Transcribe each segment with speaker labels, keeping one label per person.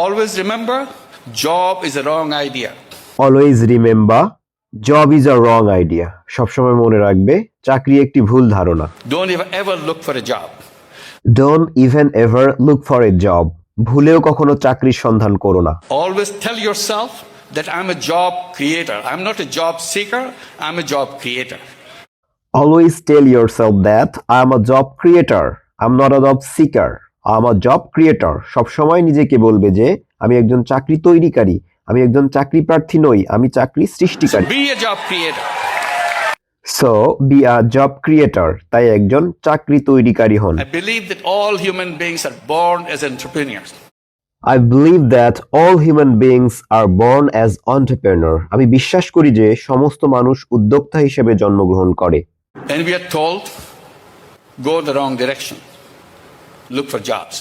Speaker 1: Always remember, job is a wrong idea.
Speaker 2: Always remember job is a wrong idea. সবসময় মনে রাখবে চাকরি একটি ভুল ধারণা।
Speaker 1: Don't ever look for a job.
Speaker 2: Don't even ever look for a job. ভুলেও কখনো চাকরির সন্ধান করো না।
Speaker 1: Always tell yourself that I'm a job creator. I'm not a job seeker, I'm a job creator.
Speaker 2: Always tell yourself that I am a job creator, I am not a job seeker, I am a job creator. সবসময় নিজেকে বলবে যে আমি একজন চাকরি তৈরিকারী, আমি একজন চাকরি প্রার্থী নই, আমি চাকরি সৃষ্টিকারী।
Speaker 1: Be a job creator.
Speaker 2: So be a job creator, তাই একজন চাকরি তৈরিকারী হন।
Speaker 1: I believe that all human beings are born as entrepreneurs.
Speaker 2: I believe that all human beings are born as entrepreneur. আমি বিশ্বাস করি যে সমস্ত মানুষ উদ্যোক্তা হিসেবে জন্মগ্রহণ করে।
Speaker 1: And we are told, go the wrong direction. Look for jobs.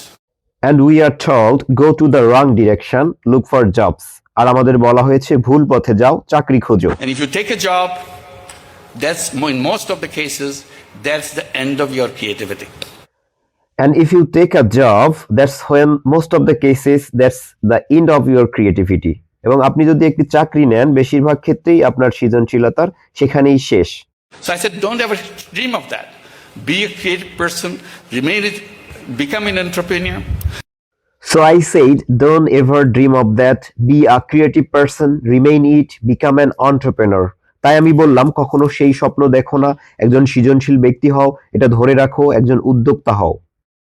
Speaker 2: And we are told, go to the wrong direction, look for jobs. আর আমাদের বলা হয়েছে ভুল পথে যাও, চাকরি খোঁজো।
Speaker 1: And if you take a job, that's in most of the cases, that's the end of your creativity.
Speaker 2: And if you take a job, that's when most of the cases, that's the end of your creativity. এবং আপনি যদি একটি চাকরি নেন, বেশিরভাগ ক্ষেত্রেই আপনার সৃজনশীলতার সেখানেই শেষ।
Speaker 1: So I said, don't ever dream of that. Be a creative person, become an entrepreneur.
Speaker 2: So I said, don't ever dream of that. Be a creative person, remain it, become an entrepreneur. তাই আমি বললাম কখনো সেই স্বপ্ন দেখো না, একজন সৃজনশীল ব্যক্তি হও, এটা ধরে রাখো, একজন উদ্যোক্তা হও।